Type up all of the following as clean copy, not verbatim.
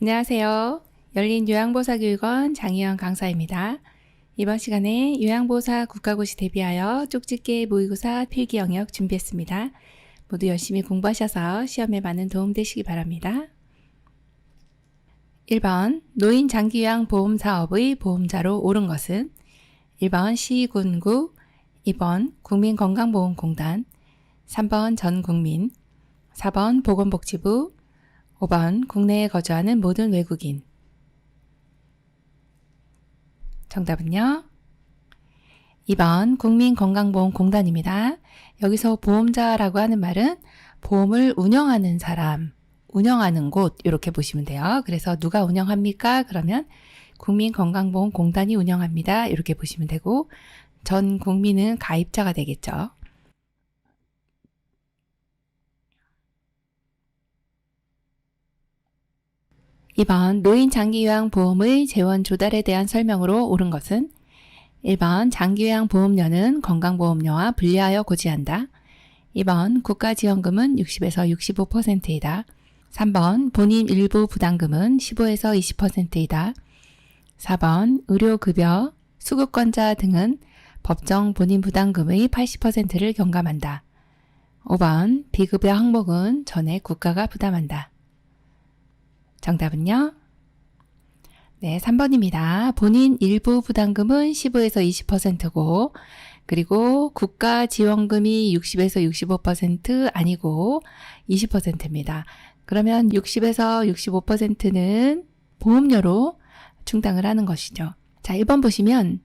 안녕하세요. 열린 요양보사교육원 장희연 강사입니다. 이번 시간에 요양보사 국가고시 대비하여 쪽집게 모의고사 필기 영역 준비했습니다. 모두 열심히 공부하셔서 시험에 많은 도움 되시기 바랍니다. 1번 노인 장기요양보험사업의 보험자로 옳은 것은 1번 시군구, 2번 국민건강보험공단, 3번 전국민, 4번 보건복지부, 5번 국내에 거주하는 모든 외국인. 정답은요? 2번 국민건강보험공단입니다. 여기서 보험자라고 하는 말은 보험을 운영하는 사람, 운영하는 곳 이렇게 보시면 돼요. 그래서 누가 운영합니까? 그러면 국민건강보험공단이 운영합니다. 이렇게 보시면 되고 전 국민은 가입자가 되겠죠. 2번 노인 장기요양보험의 재원 조달에 대한 설명으로 옳은 것은 1번 장기요양보험료는 건강보험료와 분리하여 고지한다. 2번 국가지원금은 60에서 65%이다. 3번 본인 일부 부담금은 15에서 20%이다. 4번 의료급여, 수급권자 등은 법정 본인 부담금의 80%를 경감한다. 5번 비급여 항목은 전액 국가가 부담한다. 정답은요? 네, 3번입니다. 본인 일부 부담금은 15에서 20%고 그리고 국가 지원금이 60에서 65% 아니고 20%입니다. 그러면 60에서 65%는 보험료로 충당을 하는 것이죠. 자, 1번 보시면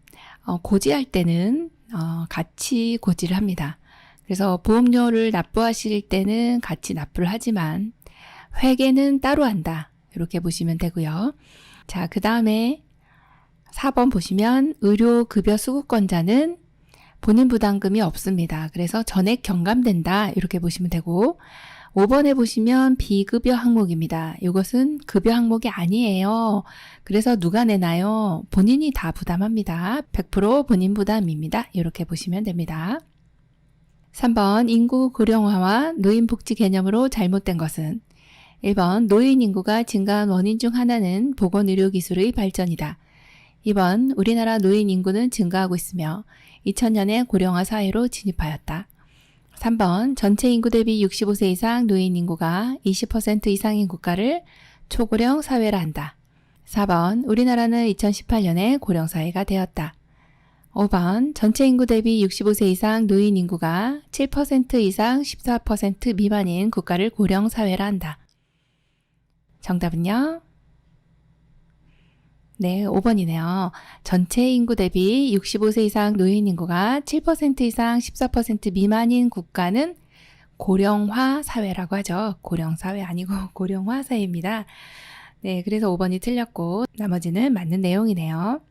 고지할 때는 같이 고지를 합니다. 그래서 보험료를 납부하실 때는 같이 납부를 하지만 회계는 따로 한다. 이렇게 보시면 되고요. 자, 그 다음에 4번 보시면 의료급여 수급권자는 본인 부담금이 없습니다. 그래서 전액 경감된다. 이렇게 보시면 되고 5번에 보시면 비급여 항목입니다. 이것은 급여 항목이 아니에요. 그래서 누가 내나요? 본인이 다 부담합니다. 100% 본인 부담입니다. 이렇게 보시면 됩니다. 3번 인구 고령화와 노인 복지 개념으로 잘못된 것은 1번 노인 인구가 증가한 원인 중 하나는 보건의료기술의 발전이다. 2번 우리나라 노인 인구는 증가하고 있으며 2000년에 고령화 사회로 진입하였다. 3번 전체 인구 대비 65세 이상 노인 인구가 20% 이상인 국가를 초고령 사회라 한다. 4번 우리나라는 2018년에 고령 사회가 되었다. 5번 전체 인구 대비 65세 이상 노인 인구가 7% 이상 14% 미만인 국가를 고령 사회라 한다. 정답은요? 네, 5번이네요. 전체 인구 대비 65세 이상 노인 인구가 7% 이상 14% 미만인 국가는 고령화 사회라고 하죠. 고령사회 아니고 고령화 사회입니다. 네, 그래서 5번이 틀렸고 나머지는 맞는 내용이네요.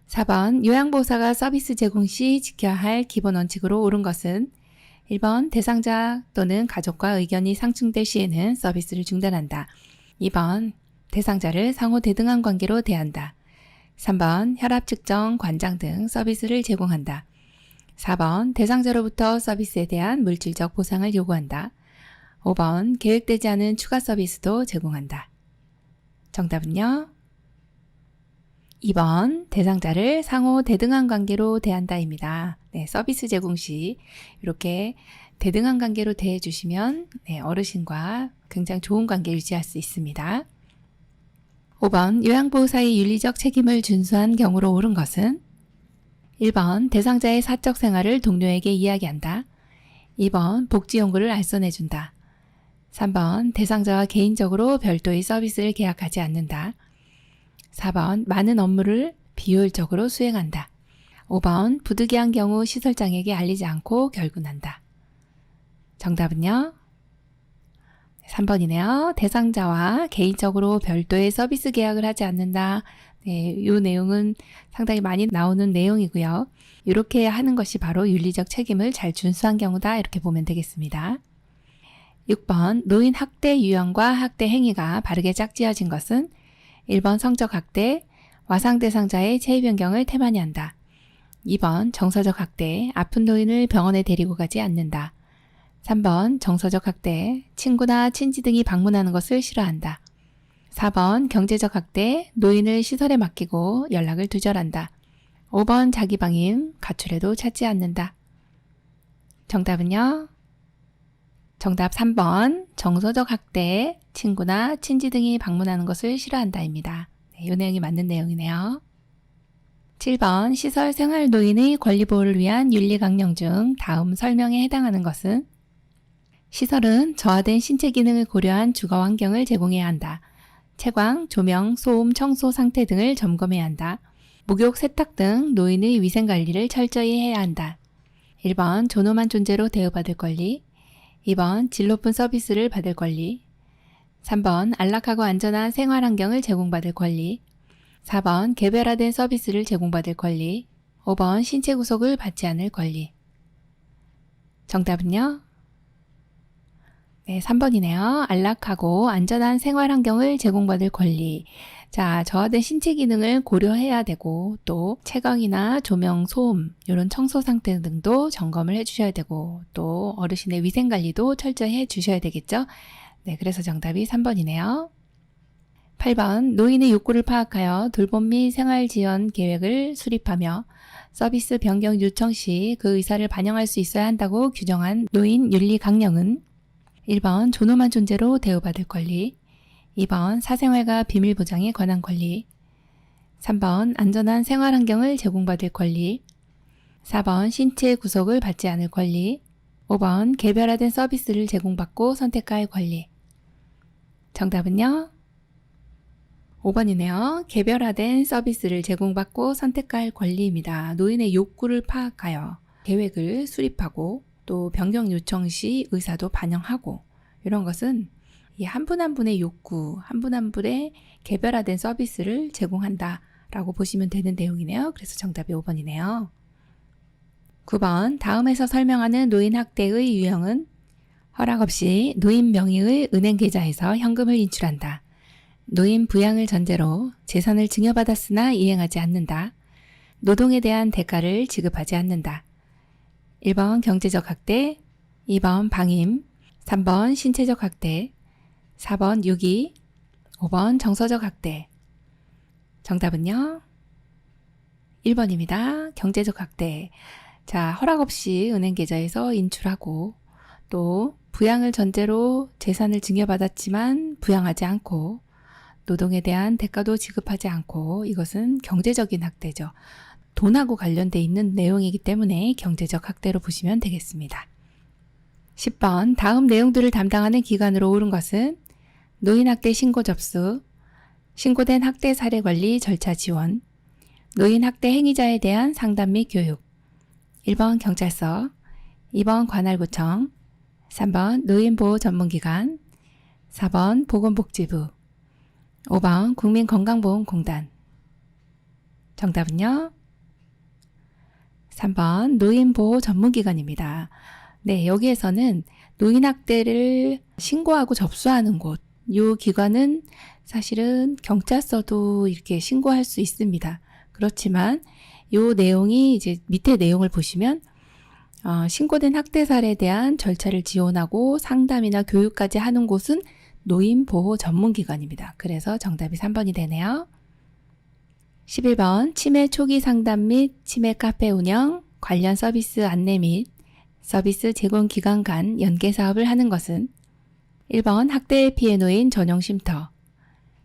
4번 요양보호사가 서비스 제공 시 지켜야 할 기본 원칙으로 옳은 것은 1번 대상자 또는 가족과 의견이 상충될 시에는 서비스를 중단한다. 2번 대상자를 상호 대등한 관계로 대한다. 3번 혈압 측정, 관장 등 서비스를 제공한다. 4번 대상자로부터 서비스에 대한 물질적 보상을 요구한다. 5번 계획되지 않은 추가 서비스도 제공한다. 정답은요? 2번 대상자를 상호 대등한 관계로 대한다입니다. 네, 서비스 제공 시 이렇게 대등한 관계로 대해주시면 어르신과 굉장히 좋은 관계 유지할 수 있습니다. 5번 요양보호사의 윤리적 책임을 준수한 경우로 옳은 것은 1번 대상자의 사적 생활을 동료에게 이야기한다. 2번 복지 용구를 알선해준다. 3번 대상자와 개인적으로 별도의 서비스를 계약하지 않는다. 4번 많은 업무를 비효율적으로 수행한다. 5번 부득이한 경우 시설장에게 알리지 않고 결근한다. 정답은요? 3번이네요. 대상자와 개인적으로 별도의 서비스 계약을 하지 않는다. 네, 이 내용은 상당히 많이 나오는 내용이고요. 이렇게 하는 것이 바로 윤리적 책임을 잘 준수한 경우다. 이렇게 보면 되겠습니다. 6번 노인 학대 유형과 학대 행위가 바르게 짝지어진 것은 1번 성적 학대, 와상 대상자의 체위 변경을 태만히 한다. 2번 정서적 학대, 아픈 노인을 병원에 데리고 가지 않는다. 3번 정서적 학대, 친구나 친지 등이 방문하는 것을 싫어한다. 4번 경제적 학대, 노인을 시설에 맡기고 연락을 두절한다. 5번 자기 방임, 가출해도 찾지 않는다. 정답은요? 정답 3번 정서적 학대, 친구나 친지 등이 방문하는 것을 싫어한다입니다. 네, 이 내용이 맞는 내용이네요. 7번 시설 생활 노인의 권리 보호를 위한 윤리 강령 중 다음 설명에 해당하는 것은 시설은 저하된 신체 기능을 고려한 주거 환경을 제공해야 한다. 채광, 조명, 소음, 청소 상태 등을 점검해야 한다. 목욕, 세탁 등 노인의 위생 관리를 철저히 해야 한다. 1번 존엄한 존재로 대우받을 권리, 2번 질 높은 서비스를 받을 권리, 3번 안락하고 안전한 생활 환경을 제공받을 권리, 4번 개별화된 서비스를 제공받을 권리, 5번 신체 구속을 받지 않을 권리. 정답은요? 네, 3번이네요. 안락하고 안전한 생활 환경을 제공받을 권리. 자, 저하된 신체 기능을 고려해야 되고 또 채광이나 조명, 소음, 이런 청소 상태 등도 점검을 해주셔야 되고 또 어르신의 위생 관리도 철저히 해주셔야 되겠죠? 네, 그래서 정답이 3번이네요. 8번 노인의 욕구를 파악하여 돌봄 및 생활 지원 계획을 수립하며 서비스 변경 요청 시 그 의사를 반영할 수 있어야 한다고 규정한 노인 윤리 강령은 1번 존엄한 존재로 대우받을 권리, 2번 사생활과 비밀 보장에 관한 권리, 3번 안전한 생활 환경을 제공받을 권리, 4번 신체 구속을 받지 않을 권리, 5번 개별화된 서비스를 제공받고 선택할 권리. 정답은요? 5번이네요. 개별화된 서비스를 제공받고 선택할 권리입니다. 노인의 욕구를 파악하여 계획을 수립하고 또 변경 요청 시 의사도 반영하고 이런 것은 이 한 분 한 분의 욕구, 한 분 한 분의 개별화된 서비스를 제공한다 라고 보시면 되는 내용이네요. 그래서 정답이 5번이네요. 9번 다음에서 설명하는 노인 학대의 유형은 허락 없이 노인 명의의 은행 계좌에서 현금을 인출한다. 노인 부양을 전제로 재산을 증여받았으나 이행하지 않는다. 노동에 대한 대가를 지급하지 않는다. 1번 경제적 학대, 2번 방임, 3번 신체적 학대, 4번 유기, 5번 정서적 학대. 정답은요? 1번입니다. 경제적 학대. 자, 허락 없이 은행 계좌에서 인출하고 또 부양을 전제로 재산을 증여받았지만 부양하지 않고 노동에 대한 대가도 지급하지 않고 이것은 경제적인 학대죠. 돈하고 관련돼 있는 내용이기 때문에 경제적 학대로 보시면 되겠습니다. 10번 다음 내용들을 담당하는 기관으로 옳은 것은 노인학대 신고 접수, 신고된 학대 사례 관리 절차 지원, 노인학대 행위자에 대한 상담 및 교육, 1번 경찰서, 2번 관할구청, 3번 노인보호 전문기관, 4번 보건복지부, 5번 국민건강보험공단. 정답은요? 3번 노인보호 전문기관입니다. 네, 여기에서는 노인학대를 신고하고 접수하는 곳, 이 기관은 사실은 경찰서도 이렇게 신고할 수 있습니다. 그렇지만 이 내용이 이제 밑에 내용을 보시면 신고된 학대 사례에 대한 절차를 지원하고 상담이나 교육까지 하는 곳은 노인보호 전문기관입니다. 그래서 정답이 3번이 되네요. 11번 치매 초기 상담 및 치매 카페 운영, 관련 서비스 안내 및 서비스 제공 기관 간 연계 사업을 하는 것은 1번 학대에 피해 놓인 전용 쉼터,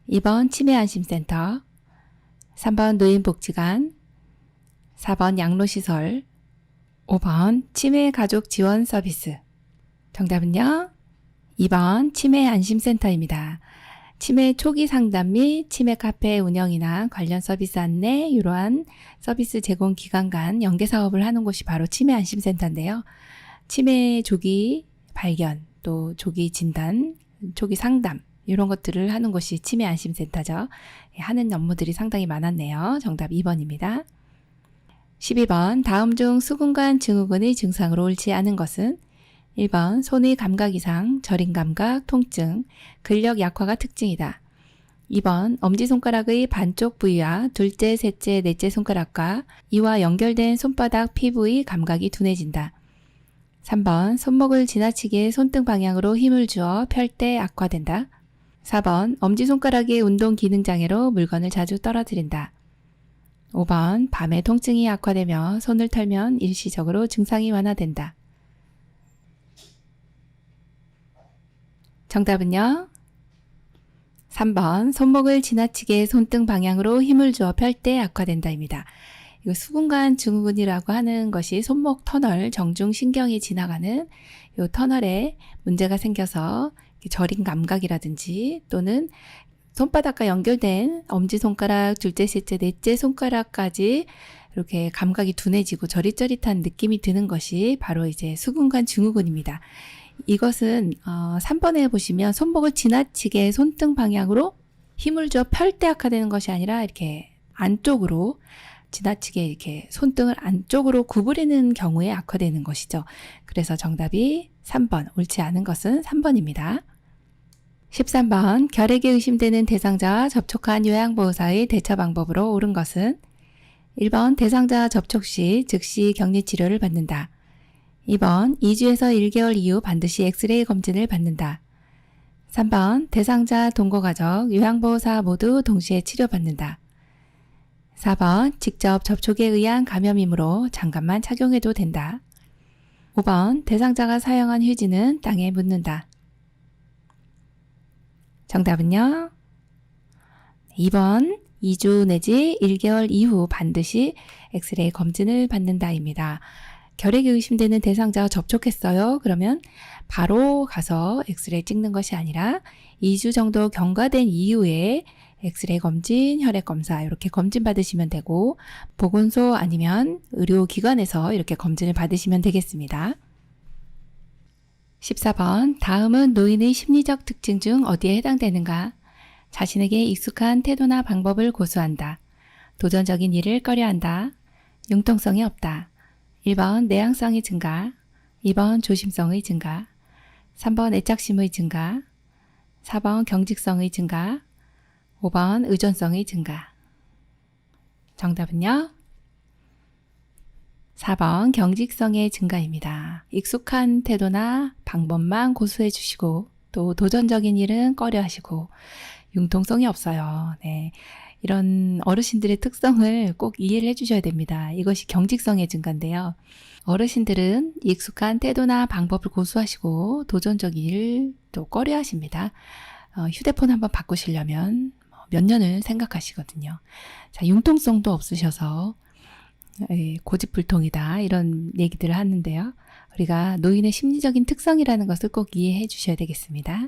2번 치매 안심센터, 3번 노인복지관, 4번 양로시설, 5번 치매 가족 지원 서비스. 정답은요? 2번 치매 안심센터입니다. 치매 초기 상담 및 치매 카페 운영이나 관련 서비스 안내, 이러한 서비스 제공 기관 간 연계 사업을 하는 곳이 바로 치매 안심센터인데요. 치매 조기 발견, 또 조기 진단, 조기 상담 이런 것들을 하는 곳이 치매 안심센터죠. 하는 업무들이 상당히 많았네요. 정답 2번입니다. 12번 다음 중 수근관 증후군의 증상으로 옳지 않은 것은 1번 손의 감각 이상, 저림 감각, 통증, 근력 약화가 특징이다. 2번 엄지손가락의 반쪽 부위와 둘째, 셋째, 넷째 손가락과 이와 연결된 손바닥 피부의 감각이 둔해진다. 3번 손목을 지나치게 손등 방향으로 힘을 주어 펼 때 악화된다. 4번 엄지손가락의 운동 기능 장애로 물건을 자주 떨어뜨린다. 5번 밤에 통증이 악화되며 손을 털면 일시적으로 증상이 완화된다. 정답은요? 3번 손목을 지나치게 손등 방향으로 힘을 주어 펼 때 악화된다입니다. 이거 수근관 증후군이라고 하는 것이 손목 터널, 정중신경이 지나가는 이 터널에 문제가 생겨서 저린 감각이라든지 또는 손바닥과 연결된 엄지손가락, 둘째, 셋째, 넷째 손가락까지 이렇게 감각이 둔해지고 저릿저릿한 느낌이 드는 것이 바로 이제 수근관 증후군입니다. 이것은 3번에 보시면 손목을 지나치게 손등 방향으로 힘을 줘 펼 때 악화되는 것이 아니라 이렇게 안쪽으로 지나치게 이렇게 손등을 안쪽으로 구부리는 경우에 악화되는 것이죠. 그래서 정답이 3번, 옳지 않은 것은 3번입니다. 13번, 결핵에 의심되는 대상자와 접촉한 요양보호사의 대처 방법으로 옳은 것은 1번, 대상자 접촉 시 즉시 격리치료를 받는다. 2번, 2주에서 1개월 이후 반드시 엑스레이 검진을 받는다. 3번, 대상자, 동거가족, 요양보호사 모두 동시에 치료받는다. 4번, 직접 접촉에 의한 감염이므로 장갑만 착용해도 된다. 5번, 대상자가 사용한 휴지는 땅에 묻는다. 정답은요? 2번, 2주 내지 1개월 이후 반드시 엑스레이 검진을 받는다입니다. 결핵이 의심되는 대상자와 접촉했어요. 그러면 바로 가서 엑스레이 찍는 것이 아니라 2주 정도 경과된 이후에 엑스레이 검진, 혈액 검사 이렇게 검진 받으시면 되고 보건소 아니면 의료기관에서 이렇게 검진을 받으시면 되겠습니다. 14번, 다음은 노인의 심리적 특징 중 어디에 해당되는가? 자신에게 익숙한 태도나 방법을 고수한다. 도전적인 일을 꺼려한다. 융통성이 없다. 1번, 내향성의 증가. 2번, 조심성의 증가. 3번, 애착심의 증가. 4번, 경직성의 증가. 5번, 의존성의 증가. 정답은요? 4번, 경직성의 증가입니다. 익숙한 태도나 방법만 고수해 주시고 또 도전적인 일은 꺼려 하시고 융통성이 없어요. 네. 이런 어르신들의 특성을 꼭 이해를 해주셔야 됩니다. 이것이 경직성의 증가인데요. 어르신들은 익숙한 태도나 방법을 고수하시고 도전적인 일을 또 꺼려 하십니다. 휴대폰 한번 바꾸시려면 몇 년을 생각하시거든요. 자, 융통성도 없으셔서 고집불통이다 이런 얘기들을 하는데요. 우리가 노인의 심리적인 특성이라는 것을 꼭 이해해 주셔야 되겠습니다.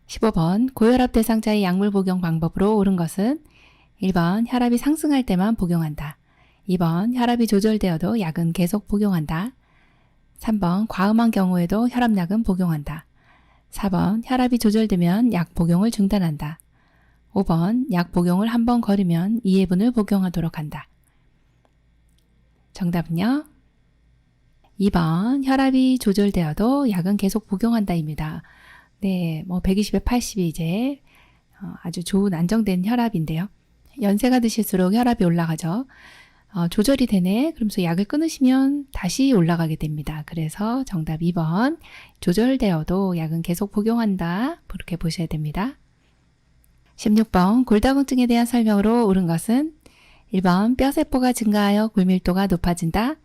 15번, 고혈압 대상자의 약물 복용 방법으로 옳은 것은 1번, 혈압이 상승할 때만 복용한다. 2번, 혈압이 조절되어도 약은 계속 복용한다. 3번, 과음한 경우에도 혈압약은 복용한다. 4번, 혈압이 조절되면 약 복용을 중단한다. 5번, 약 복용을 한 번 거르면 2회분을 복용하도록 한다. 정답은요? 2번, 혈압이 조절되어도 약은 계속 복용한다입니다. 네, 120에 80이 이제 아주 좋은 안정된 혈압인데요. 연세가 드실수록 혈압이 올라가죠. 조절이 되네. 그러면서 약을 끊으시면 다시 올라가게 됩니다. 그래서 정답 2번, 조절되어도 약은 계속 복용한다. 그렇게 보셔야 됩니다. 16번, 골다공증에 대한 설명으로 옳은 것은 1번, 뼈세포가 증가하여 골밀도가 높아진다.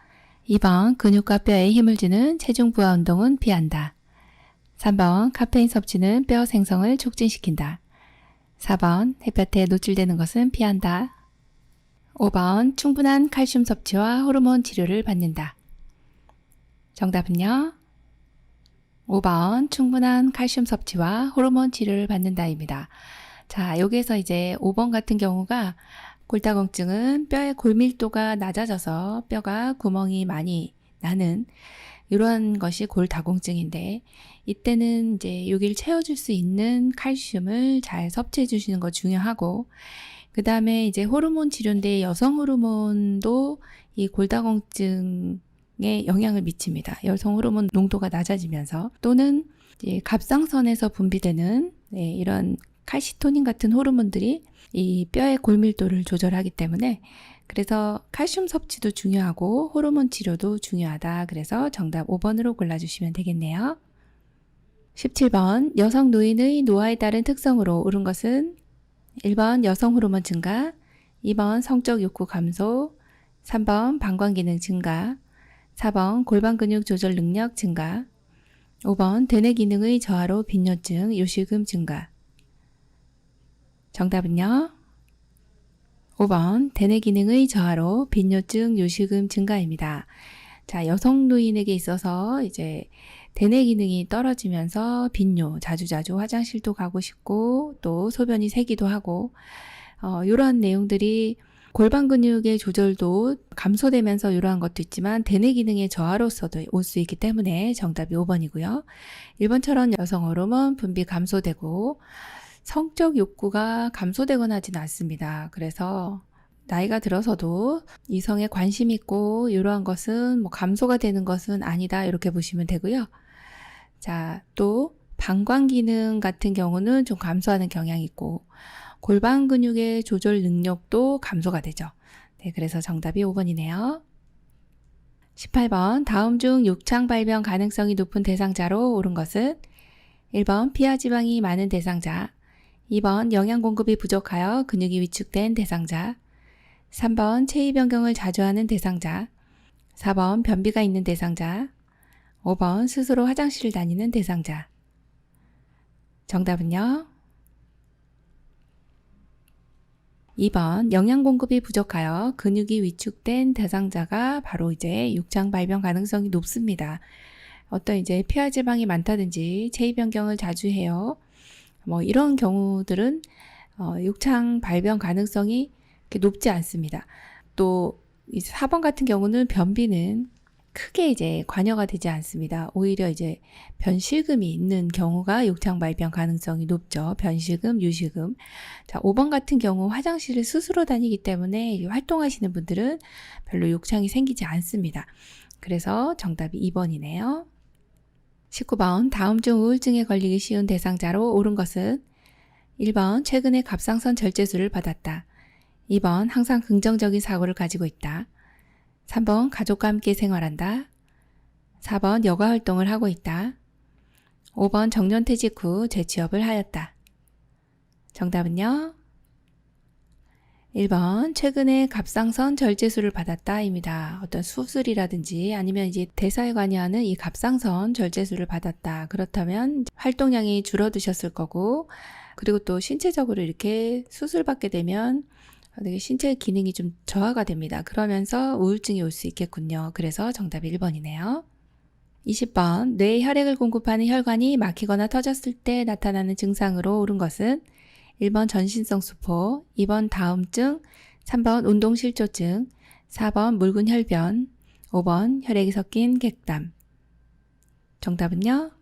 2번, 근육과 뼈에 힘을 주는 체중 부하 운동은 피한다. 3번, 카페인 섭취는 뼈 생성을 촉진시킨다. 4번, 햇볕에 노출되는 것은 피한다. 5번, 충분한 칼슘 섭취와 호르몬 치료를 받는다. 정답은요? 5번, 충분한 칼슘 섭취와 호르몬 치료를 받는다입니다. 자, 여기에서 이제 5번 같은 경우가 골다공증은 뼈의 골밀도가 낮아져서 뼈가 구멍이 많이 나는 이런 것이 골다공증인데 이때는 이제 여기를 채워줄 수 있는 칼슘을 잘 섭취해 주시는 거 중요하고 그 다음에 이제 호르몬 치료인데 여성 호르몬도 이 골다공증에 영향을 미칩니다. 여성 호르몬 농도가 낮아지면서 또는 이제 갑상선에서 분비되는 이런 칼시토닌 같은 호르몬들이 이 뼈의 골밀도를 조절하기 때문에 그래서 칼슘 섭취도 중요하고 호르몬 치료도 중요하다. 그래서 정답 5번으로 골라주시면 되겠네요. 17번 여성 노인의 노화에 따른 특성으로 옳은 것은 1번 여성 호르몬 증가, 2번 성적 욕구 감소, 3번 방광 기능 증가, 4번 골반 근육 조절 능력 증가, 5번 대뇌 기능의 저하로 빈뇨증, 요실금 증가. 정답은요? 5번 대뇌 기능의 저하로 빈뇨증, 요실금 증가입니다. 자, 여성 노인에게 있어서 이제 대뇌 기능이 떨어지면서 빈뇨, 자주자주 화장실도 가고 싶고 또 소변이 새기도 하고 이러한 내용들이 골반 근육의 조절도 감소되면서 이러한 것도 있지만 대뇌 기능의 저하로서도 올 수 있기 때문에 정답이 5번이고요. 1번처럼 여성 호르몬 분비 감소되고 성적 욕구가 감소되거나 하지는 않습니다. 그래서 나이가 들어서도 이성에 관심 있고 이러한 것은 뭐 감소가 되는 것은 아니다 이렇게 보시면 되고요. 자, 또 방광 기능 같은 경우는 좀 감소하는 경향이 있고 골반 근육의 조절 능력도 감소가 되죠. 네, 그래서 정답이 5번이네요. 18번 다음 중 욕창 발병 가능성이 높은 대상자로 옳은 것은 1번 피하 지방이 많은 대상자, 2번 영양 공급이 부족하여 근육이 위축된 대상자, 3번 체위 변경을 자주 하는 대상자, 4번 변비가 있는 대상자, 5번 스스로 화장실을 다니는 대상자. 정답은요? 2번 영양 공급이 부족하여 근육이 위축된 대상자가 바로 이제 욕창 발병 가능성이 높습니다. 어떤 이제 폐하 지방이 많다든지 체위 변경을 자주 해요. 뭐 이런 경우들은 욕창 발병 가능성이 높지 않습니다. 또 이제 4번 같은 경우는 변비는 크게 이제 관여가 되지 않습니다. 오히려 이제 변실금이 있는 경우가 욕창 발병 가능성이 높죠. 변실금, 유실금. 자, 5번 같은 경우 화장실을 스스로 다니기 때문에 활동하시는 분들은 별로 욕창이 생기지 않습니다. 그래서 정답이 2번이네요. 19번 다음 중 우울증에 걸리기 쉬운 대상자로 옳은 것은 1번 최근에 갑상선 절제술을 받았다. 2번 항상 긍정적인 사고를 가지고 있다. 3번 가족과 함께 생활한다. 4번 여가 활동을 하고 있다. 5번 정년퇴직 후 재취업을 하였다. 정답은요? 1번 최근에 갑상선 절제술을 받았다입니다. 어떤 수술이라든지 아니면 이제 대사에 관여하는 이 갑상선 절제술을 받았다. 그렇다면 활동량이 줄어드셨을 거고 그리고 또 신체적으로 이렇게 수술받게 되면 되게 신체 기능이 좀 저하가 됩니다. 그러면서 우울증이 올 수 있겠군요. 그래서 정답이 1번이네요. 20번 뇌에 혈액을 공급하는 혈관이 막히거나 터졌을 때 나타나는 증상으로 옳은 것은 1번 전신성 수포, 2번 다음증, 3번 운동실조증, 4번 묽은 혈변, 5번 혈액이 섞인 객담. 정답은요?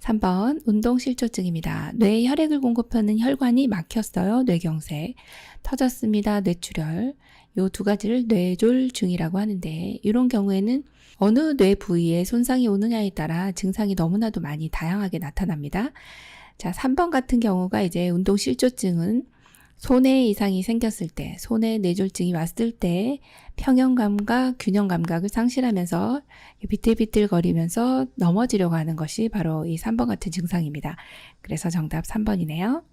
3번 운동실조증입니다. 뇌에 혈액을 공급하는 혈관이 막혔어요. 뇌경색. 터졌습니다. 뇌출혈. 요 두 가지를 뇌졸중이라고 하는데 이런 경우에는 어느 뇌 부위에 손상이 오느냐에 따라 증상이 너무나도 많이 다양하게 나타납니다. 자, 3번 같은 경우가 이제 운동실조증은 손에 이상이 생겼을 때, 손에 뇌졸중이 왔을 때 평형감각, 균형감각을 상실하면서 비틀비틀거리면서 넘어지려고 하는 것이 바로 이 3번 같은 증상입니다. 그래서 정답 3번이네요.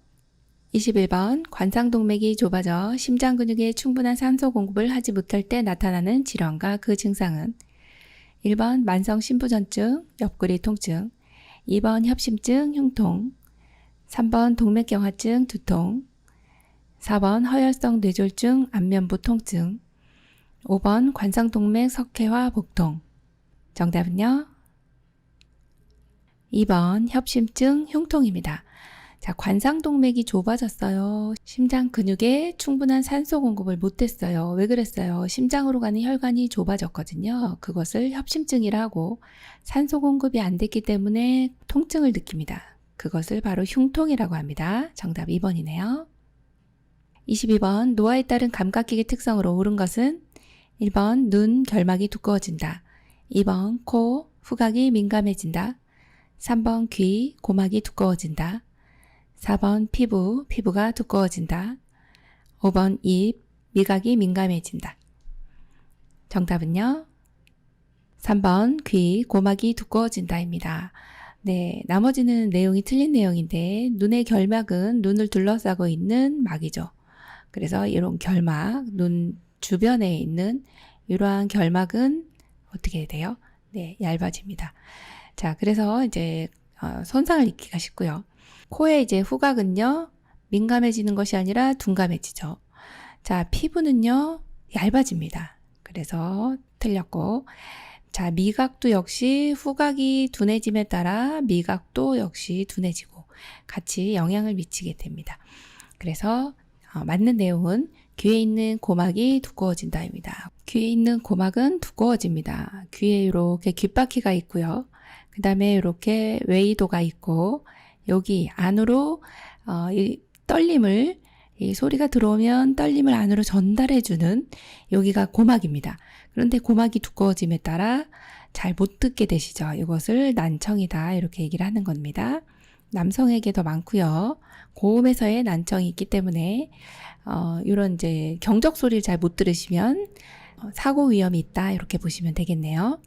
21번 관상동맥이 좁아져 심장 근육에 충분한 산소 공급을 하지 못할 때 나타나는 질환과 그 증상은 1번 만성 심부전증, 옆구리 통증, 2번 협심증, 흉통, 3번 동맥경화증, 두통, 4번 허혈성 뇌졸중, 안면부 통증, 5번 관상동맥 석회화 복통. 정답은요? 2번 협심증, 흉통입니다. 자, 관상동맥이 좁아졌어요. 심장 근육에 충분한 산소 공급을 못했어요. 왜 그랬어요? 심장으로 가는 혈관이 좁아졌거든요. 그것을 협심증이라 하고 산소 공급이 안 됐기 때문에 통증을 느낍니다. 그것을 바로 흉통이라고 합니다. 정답 2번이네요. 22번 노화에 따른 감각기계 특성으로 옳은 것은 1번 눈 결막이 두꺼워진다. 2번 코 후각이 민감해진다. 3번 귀 고막이 두꺼워진다. 4번 피부가 두꺼워진다. 5번 입 미각이 민감해진다. 정답은요? 3번 귀 고막이 두꺼워진다입니다. 네, 나머지는 내용이 틀린 내용인데 눈의 결막은 눈을 둘러싸고 있는 막이죠. 그래서 이런 결막, 눈 주변에 있는 이러한 결막은 어떻게 돼요? 네, 얇아집니다. 자, 그래서 이제 손상을 입기가 쉽고요. 코의 이제 후각은요, 민감해지는 것이 아니라 둔감해지죠. 자, 피부는요, 얇아집니다. 그래서 틀렸고, 자, 미각도 역시 후각이 둔해짐에 따라 미각도 역시 둔해지고 같이 영향을 미치게 됩니다. 그래서 맞는 내용은 귀에 있는 고막이 두꺼워진다입니다. 귀에 있는 고막은 두꺼워집니다. 귀에 이렇게 귓바퀴가 있고요. 그 다음에 이렇게 웨이도가 있고 여기 안으로 이 떨림을 이 소리가 들어오면 떨림을 안으로 전달해주는 여기가 고막입니다. 그런데 고막이 두꺼워짐에 따라 잘 못 듣게 되시죠. 이것을 난청이다 이렇게 얘기를 하는 겁니다. 남성에게 더 많고요. 고음에서의 난청이 있기 때문에 이런 이제 경적 소리를 잘 못 들으시면 사고 위험이 있다 이렇게 보시면 되겠네요.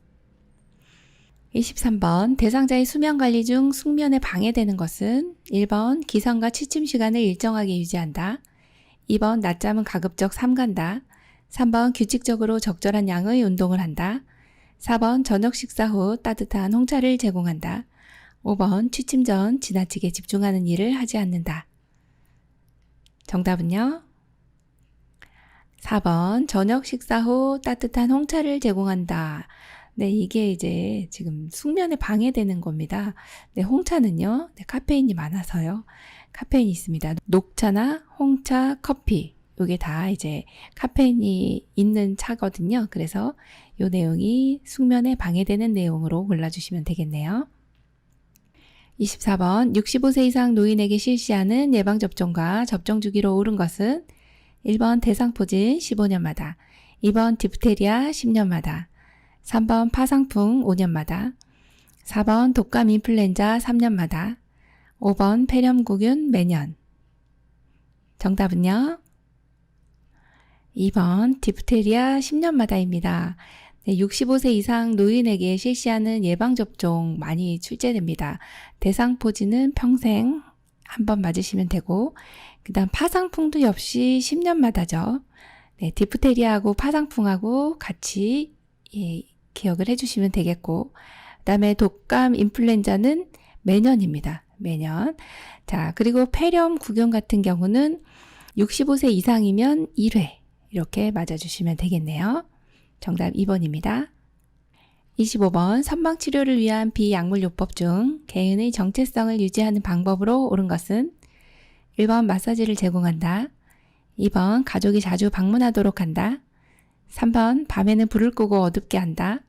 23번 대상자의 수면 관리 중 숙면에 방해되는 것은 1번 기상과 취침 시간을 일정하게 유지한다. 2번 낮잠은 가급적 삼간다. 3번 규칙적으로 적절한 양의 운동을 한다. 4번 저녁 식사 후 따뜻한 홍차를 제공한다. 5번 취침 전 지나치게 집중하는 일을 하지 않는다. 정답은요? 4번 저녁 식사 후 따뜻한 홍차를 제공한다. 네, 이게 이제 지금 숙면에 방해되는 겁니다. 네, 홍차는요, 네, 카페인이 많아서요. 카페인이 있습니다. 녹차나 홍차, 커피, 이게 다 이제 카페인이 있는 차거든요. 그래서 이 내용이 숙면에 방해되는 내용으로 골라주시면 되겠네요. 24번 65세 이상 노인에게 실시하는 예방접종과 접종 주기로 오른 것은 1번 대상포진 15년마다, 2번 디프테리아 10년마다, 3번 파상풍 5년마다, 4번 독감 인플루엔자 3년마다, 5번 폐렴구균 매년. 정답은요? 2번 디프테리아 10년마다입니다. 네, 65세 이상 노인에게 실시하는 예방접종 많이 출제됩니다. 대상포진은 평생 한 번 맞으시면 되고 그 다음 파상풍도 역시 10년마다죠. 네, 디프테리아하고 파상풍하고 같이 기억을 해주시면 되겠고 그 다음에 독감 인플루엔자는 매년입니다. 매년. 자, 그리고 폐렴구균 같은 경우는 65세 이상이면 1회 이렇게 맞아주시면 되겠네요. 정답 2번입니다. 25번 선망치료를 위한 비약물요법 중 개인의 정체성을 유지하는 방법으로 옳은 것은 1번 마사지를 제공한다. 2번 가족이 자주 방문하도록 한다. 3번 밤에는 불을 끄고 어둡게 한다.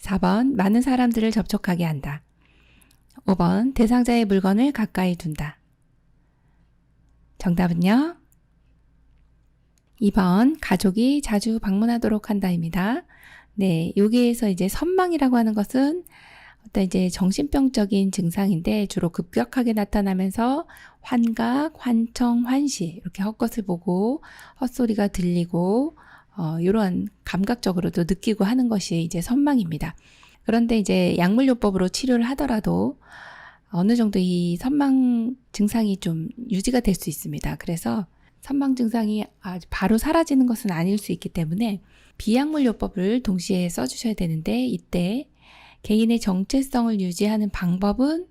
4번 많은 사람들을 접촉하게 한다. 5번 대상자의 물건을 가까이 둔다. 정답은요? 2번 가족이 자주 방문하도록 한다입니다. 네, 여기에서 이제 선망이라고 하는 것은 어떤 이제 정신병적인 증상인데 주로 급격하게 나타나면서 환각, 환청, 환시 이렇게 헛것을 보고 헛소리가 들리고 이런 감각적으로도 느끼고 하는 것이 이제 선망입니다. 그런데 이제 약물요법으로 치료를 하더라도 어느 정도 이 선망 증상이 좀 유지가 될 수 있습니다. 그래서 선망 증상이 바로 사라지는 것은 아닐 수 있기 때문에 비약물요법을 동시에 써주셔야 되는데 이때 개인의 정체성을 유지하는 방법은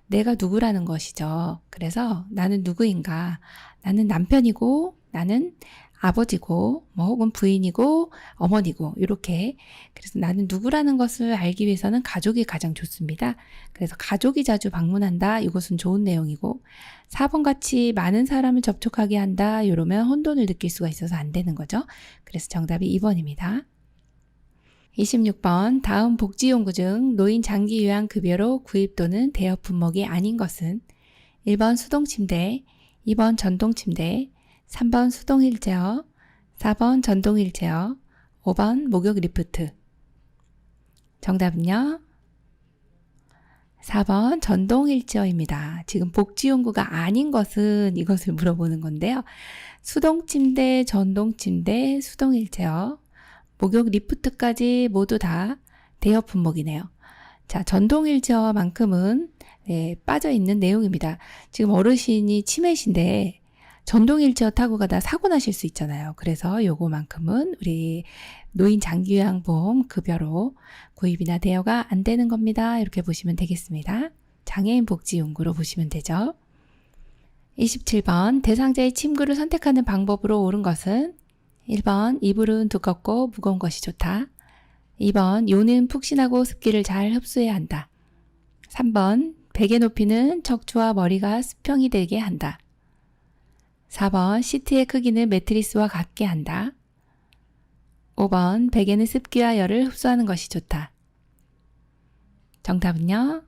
내가 누구라는 것이죠. 그래서 나는 누구인가? 나는 남편이고 나는 아버지고 뭐 혹은 부인이고 어머니고 이렇게 그래서 나는 누구라는 것을 알기 위해서는 가족이 가장 좋습니다. 그래서 가족이 자주 방문한다. 이것은 좋은 내용이고 4번 같이 많은 사람을 접촉하게 한다. 이러면 혼돈을 느낄 수가 있어서 안 되는 거죠. 그래서 정답이 2번입니다. 26번 다음 복지용구 중 노인 장기 요양급여로 구입 또는 대여 품목이 아닌 것은 1번 수동침대, 2번 전동침대, 3번 수동 휠체어, 4번 전동 휠체어, 5번 목욕 리프트. 정답은요? 4번 전동 휠체어입니다. 지금 복지용구가 아닌 것은 이것을 물어보는 건데요. 수동 침대, 전동 침대, 수동 휠체어, 목욕 리프트까지 모두 다 대여 품목이네요. 자, 전동휠체어만큼은 빠져 있는 내용입니다. 지금 어르신이 치매신데 전동휠체어 타고 가다 사고 나실 수 있잖아요. 그래서 요거만큼은 우리 노인 장기요양보험 급여로 구입이나 대여가 안 되는 겁니다. 이렇게 보시면 되겠습니다. 장애인 복지연구로 보시면 되죠. 27번 대상자의 침구를 선택하는 방법으로 옳은 것은 1번 이불은 두껍고 무거운 것이 좋다. 2번 요는 푹신하고 습기를 잘 흡수해야 한다. 3번 베개 높이는 척추와 머리가 수평이 되게 한다. 4번 시트의 크기는 매트리스와 같게 한다. 5번 베개는 습기와 열을 흡수하는 것이 좋다. 정답은요?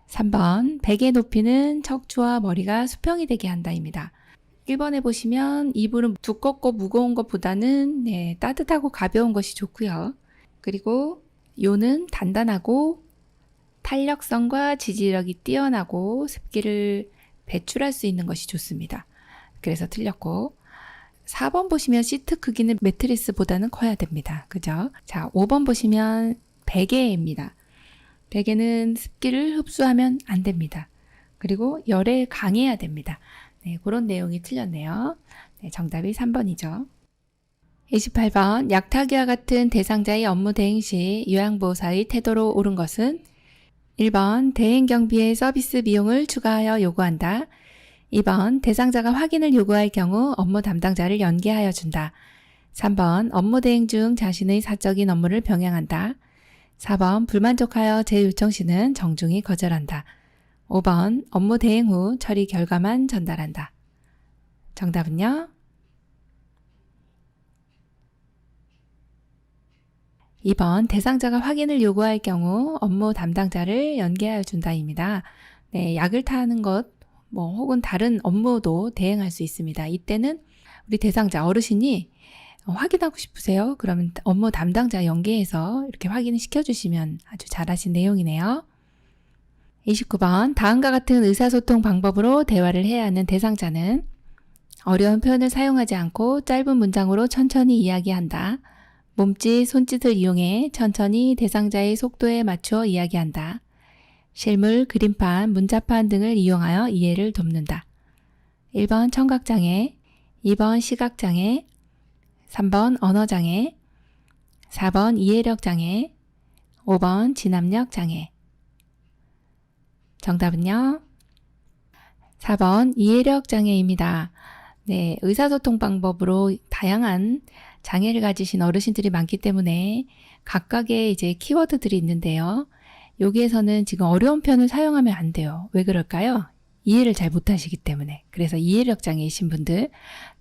3번 베개 높이는 척추와 머리가 수평이 되게 한다입니다. 1번에 보시면 이불은 두껍고 무거운 것보다는 따뜻하고 가벼운 것이 좋고요. 그리고 요는 단단하고 탄력성과 지지력이 뛰어나고 습기를 배출할 수 있는 것이 좋습니다. 그래서 틀렸고 4번 보시면 시트 크기는 매트리스보다는 커야 됩니다. 그죠? 자, 5번 보시면 베개입니다. 베개는 습기를 흡수하면 안 됩니다. 그리고 열에 강해야 됩니다. 네, 그런 내용이 틀렸네요. 네, 정답이 3번이죠. 28번 약타기와 같은 대상자의 업무 대행 시 요양보호사의 태도로 옳은 것은 1번 대행 경비의 서비스 비용을 추가하여 요구한다. 2번 대상자가 확인을 요구할 경우 업무 담당자를 연계하여 준다. 3번 업무 대행 중 자신의 사적인 업무를 병행한다. 4번 불만족하여 재요청 시는 정중히 거절한다. 5번 업무 대행 후 처리 결과만 전달한다. 정답은요? 2번 대상자가 확인을 요구할 경우 업무 담당자를 연계하여 준다입니다. 네, 약을 타는 것 혹은 다른 업무도 대행할 수 있습니다. 이때는 우리 대상자 어르신이 확인하고 싶으세요? 그러면 업무 담당자 연계해서 이렇게 확인을 시켜주시면 아주 잘하신 내용이네요. 29번 다음과 같은 의사소통 방법으로 대화를 해야 하는 대상자는 어려운 표현을 사용하지 않고 짧은 문장으로 천천히 이야기한다. 몸짓, 손짓을 이용해 천천히 대상자의 속도에 맞추어 이야기한다. 실물, 그림판, 문자판 등을 이용하여 이해를 돕는다. 1번 청각장애, 2번 시각장애, 3번 언어장애, 4번 이해력장애, 5번 진압력장애. 정답은요? 4번 이해력장애입니다. 네, 의사소통 방법으로 다양한 장애를 가지신 어르신들이 많기 때문에 각각의 이제 키워드들이 있는데요. 여기에서는 지금 어려운 표현을 사용하면 안 돼요. 왜 그럴까요? 이해를 잘 못하시기 때문에. 그래서 이해력 장애이신 분들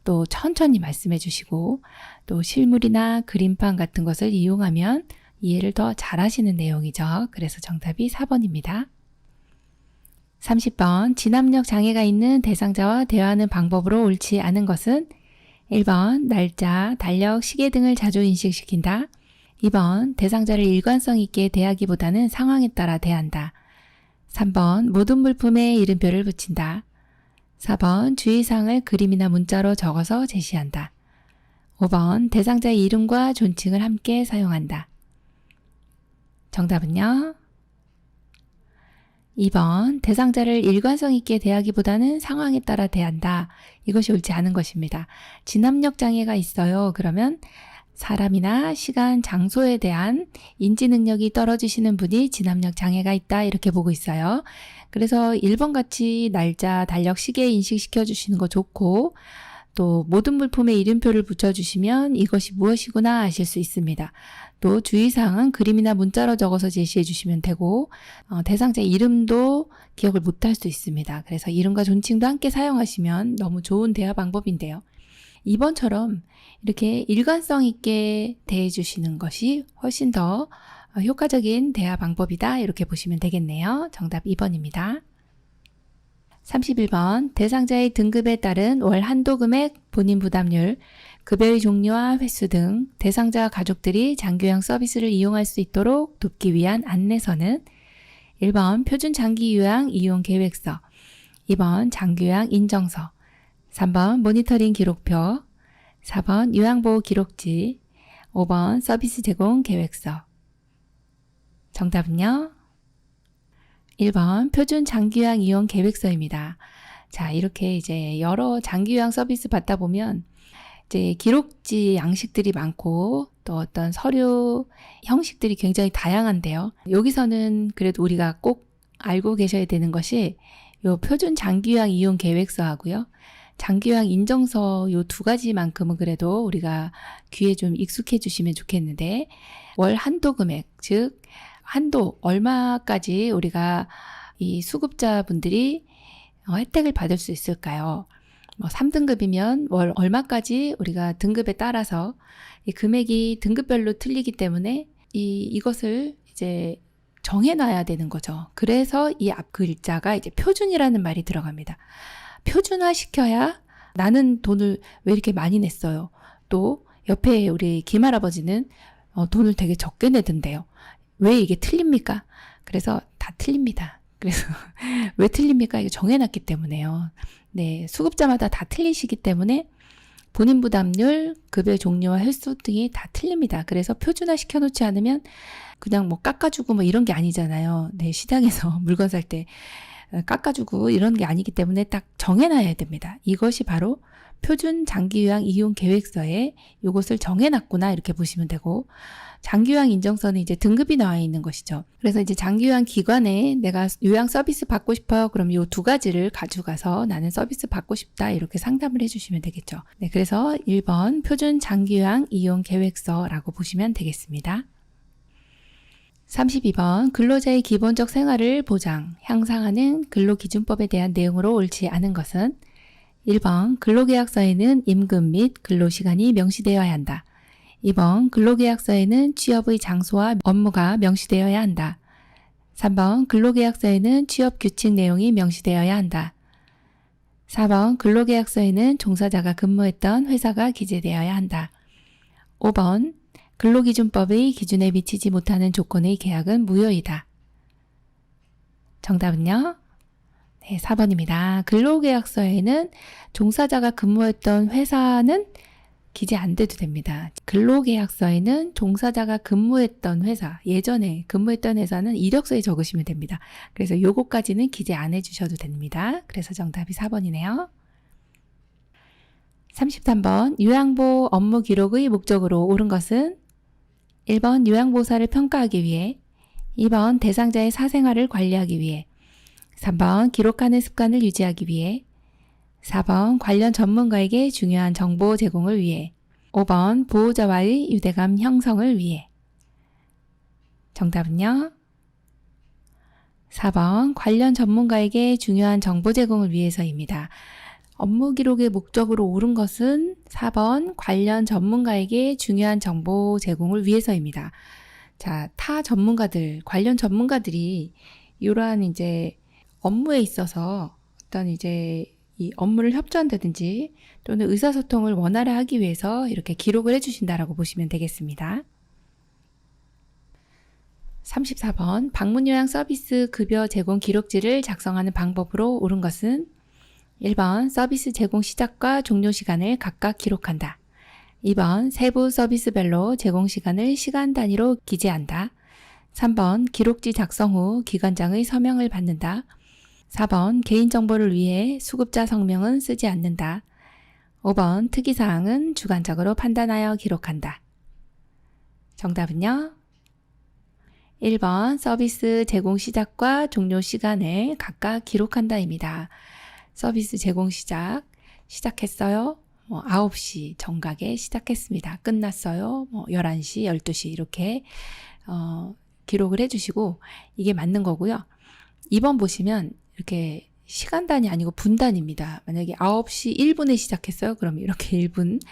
또 천천히 말씀해 주시고 또 실물이나 그림판 같은 것을 이용하면 이해를 더 잘하시는 내용이죠. 그래서 정답이 4번입니다. 30번 진압력 장애가 있는 대상자와 대화하는 방법으로 옳지 않은 것은 1번 날짜, 달력, 시계 등을 자주 인식시킨다. 2번 대상자를 일관성 있게 대하기보다는 상황에 따라 대한다. 3번 모든 물품에 이름표를 붙인다. 4번 주의사항을 그림이나 문자로 적어서 제시한다. 5번 대상자의 이름과 존칭을 함께 사용한다. 정답은요? 2번 대상자를 일관성 있게 대하기보다는 상황에 따라 대한다. 이것이 옳지 않은 것입니다. 진압력 장애가 있어요. 그러면 사람이나 시간, 장소에 대한 인지 능력이 떨어지시는 분이 진압력 장애가 있다 이렇게 보고 있어요. 그래서 1번 같이 날짜, 달력, 시계 인식시켜 주시는 거 좋고 또 모든 물품에 이름표를 붙여주시면 이것이 무엇이구나 아실 수 있습니다. 또 주의사항은 그림이나 문자로 적어서 제시해 주시면 되고 대상자 이름도 기억을 못할 수 있습니다. 그래서 이름과 존칭도 함께 사용하시면 너무 좋은 대화 방법인데요. 2번처럼 이렇게 일관성 있게 대해 주시는 것이 훨씬 더 효과적인 대화 방법이다 이렇게 보시면 되겠네요. 정답 2번입니다. 31번 대상자의 등급에 따른 월 한도 금액, 본인 부담률, 급여의 종류와 횟수 등 대상자 가족들이 장기요양 서비스를 이용할 수 있도록 돕기 위한 안내서는 1번 표준 장기요양 이용 계획서, 2번 장기요양 인정서, 3번 모니터링 기록표, 4번 요양보호 기록지, 5번 서비스 제공 계획서. 정답은요? 1번 표준 장기요양 이용 계획서입니다. 자, 이렇게 이제 여러 장기요양 서비스 받다 보면 이제 기록지 양식들이 많고 또 어떤 서류 형식들이 굉장히 다양한데요. 여기서는 그래도 우리가 꼭 알고 계셔야 되는 것이 요 표준 장기요양 이용 계획서하고요. 장기요양 인정서 요 두 가지만큼은 그래도 우리가 귀에 좀 익숙해 주시면 좋겠는데, 월 한도 금액, 즉 한도 얼마까지 우리가 이 수급자분들이 혜택을 받을 수 있을까요? 3등급이면 월 얼마까지 우리가 등급에 따라서 이 금액이 등급별로 틀리기 때문에 이것을 이제 정해놔야 되는 거죠. 그래서 이 앞 글자가 이제 표준이라는 말이 들어갑니다. 표준화 시켜야 나는 돈을 왜 이렇게 많이 냈어요. 또 옆에 우리 김할아버지는 돈을 되게 적게 내던데요. 왜 이게 틀립니까? 그래서 다 틀립니다. 그래서 왜 틀립니까? 이게 정해놨기 때문에요. 네, 수급자마다 다 틀리시기 때문에 본인 부담률, 급여 종류와 횟수 등이 다 틀립니다. 그래서 표준화 시켜놓지 않으면 그냥 뭐 깎아주고 뭐 이런 게 아니잖아요. 네, 시장에서 물건 살 때 깎아주고 이런 게 아니기 때문에 딱 정해놔야 됩니다. 이것이 바로 표준 장기요양 이용 계획서에 이것을 정해놨구나 이렇게 보시면 되고, 장기요양 인정서는 이제 등급이 나와 있는 것이죠. 그래서 이제 장기요양 기관에 내가 요양 서비스 받고 싶어요. 그럼 요 두 가지를 가져가서 나는 서비스 받고 싶다 이렇게 상담을 해주시면 되겠죠. 네, 그래서 1번 표준 장기요양 이용 계획서라고 보시면 되겠습니다. 32번 근로자의 기본적 생활을 보장, 향상하는 근로기준법에 대한 내용으로 옳지 않은 것은 1번 근로계약서에는 임금 및 근로시간이 명시되어야 한다. 2번 근로계약서에는 취업의 장소와 업무가 명시되어야 한다. 3번 근로계약서에는 취업규칙 내용이 명시되어야 한다. 4번 근로계약서에는 종사자가 근무했던 회사가 기재되어야 한다. 5번 근로기준법의 기준에 미치지 못하는 조건의 계약은 무효이다. 정답은요? 네, 4번입니다. 근로계약서에는 종사자가 근무했던 회사는 기재 안 돼도 됩니다. 근로계약서에는 종사자가 근무했던 회사, 예전에 근무했던 회사는 이력서에 적으시면 됩니다. 그래서 요거까지는 기재 안 해주셔도 됩니다. 그래서 정답이 4번이네요. 33번 요양보 업무 기록의 목적으로 옳은 것은 1번 요양보호사를 평가하기 위해, 2번 대상자의 사생활을 관리하기 위해, 3번 기록하는 습관을 유지하기 위해, 4번 관련 전문가에게 중요한 정보 제공을 위해, 5번 보호자와의 유대감 형성을 위해. 정답은요? 4번 관련 전문가에게 중요한 정보 제공을 위해서입니다. 업무 기록의 목적으로 옳은 것은 4번 관련 전문가에게 중요한 정보 제공을 위해서입니다. 자, 타 전문가들, 관련 전문가들이 이러한 이제 업무에 있어서 어떤 이제 이 업무를 협조한다든지 또는 의사소통을 원활히 하기 위해서 이렇게 기록을 해주신다라고 보시면 되겠습니다. 34번 방문요양 서비스 급여 제공 기록지를 작성하는 방법으로 옳은 것은 1번 서비스 제공 시작과 종료 시간을 각각 기록한다. 2번 세부 서비스별로 제공 시간을 시간 단위로 기재한다. 3번 기록지 작성 후 기관장의 서명을 받는다. 4번 개인정보를 위해 수급자 성명은 쓰지 않는다. 5번 특이사항은 주관적으로 판단하여 기록한다. 정답은요? 1번 서비스 제공 시작과 종료 시간을 각각 기록한다입니다. 서비스 제공 시작했어요. 9시 정각에 시작했습니다. 끝났어요. 11시, 12시 이렇게 기록을 해주시고 이게 맞는 거고요. 2번 보시면 이렇게 시간단이 아니고 분단입니다. 만약에 9시 1분에 시작했어요. 그럼 이렇게 1분,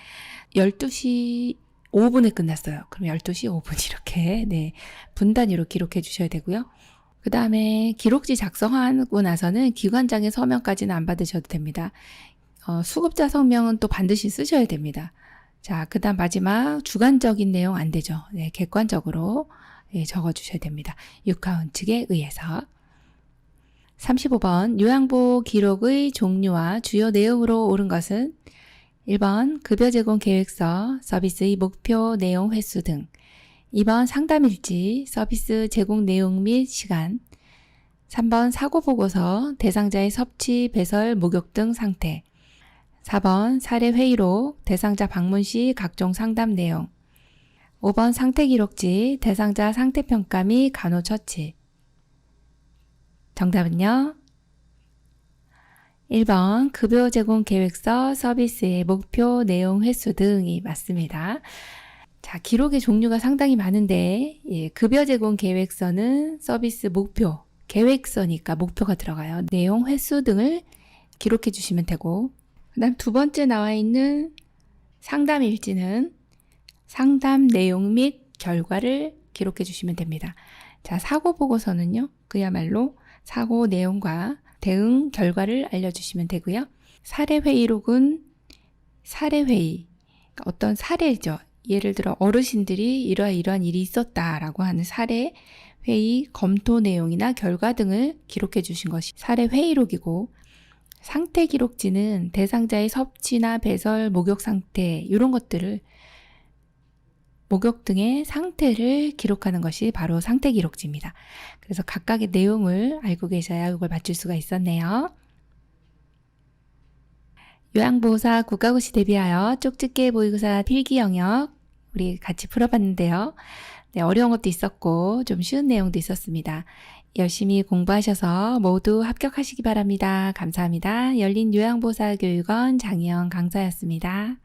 12시 5분에 끝났어요. 그럼 12시 5분 이렇게 네, 분단위로 기록해 주셔야 되고요. 그 다음에 기록지 작성하고 나서는 기관장의 서명까지는 안 받으셔도 됩니다. 수급자 성명은 또 반드시 쓰셔야 됩니다. 자, 그 다음 마지막 주관적인 내용 안 되죠. 네, 객관적으로 네, 적어주셔야 됩니다. 육하원 측에 의해서. 35번 요양보호 기록의 종류와 주요 내용으로 옳은 것은 1번 급여 제공 계획서, 서비스의 목표 내용 횟수 등, 2번 상담일지, 서비스 제공 내용 및 시간. 3번 사고보고서, 대상자의 섭취, 배설, 목욕 등 상태. 4번 사례회의록, 대상자 방문 시 각종 상담 내용. 5번 상태기록지, 대상자 상태평가 및 간호처치. 정답은요? 1번 급여 제공 계획서, 서비스의 목표, 내용, 횟수 등이 맞습니다. 자, 기록의 종류가 상당히 많은데 급여 제공 계획서는 서비스 목표, 계획서니까 목표가 들어가요. 내용, 횟수 등을 기록해 주시면 되고, 그 다음 두 번째 나와 있는 상담 일지는 상담 내용 및 결과를 기록해 주시면 됩니다. 자, 사고 보고서는요, 그야말로 사고 내용과 대응 결과를 알려주시면 되고요. 사례회의록은 사례회의, 그러니까 어떤 사례죠. 예를 들어 어르신들이 이러한 일이 있었다라고 하는 사례회의 검토 내용이나 결과 등을 기록해 주신 것이 사례회의록이고, 상태기록지는 대상자의 섭취나 배설, 목욕 상태 이런 것들을, 목욕 등의 상태를 기록하는 것이 바로 상태기록지입니다. 그래서 각각의 내용을 알고 계셔야 이걸 맞출 수가 있었네요. 요양보호사 국가고시 대비하여 쪽집게 모의고사 필기 영역 우리 같이 풀어봤는데요. 네, 어려운 것도 있었고 좀 쉬운 내용도 있었습니다. 열심히 공부하셔서 모두 합격하시기 바랍니다. 감사합니다. 열린 요양보호사 교육원 장희영 강사였습니다.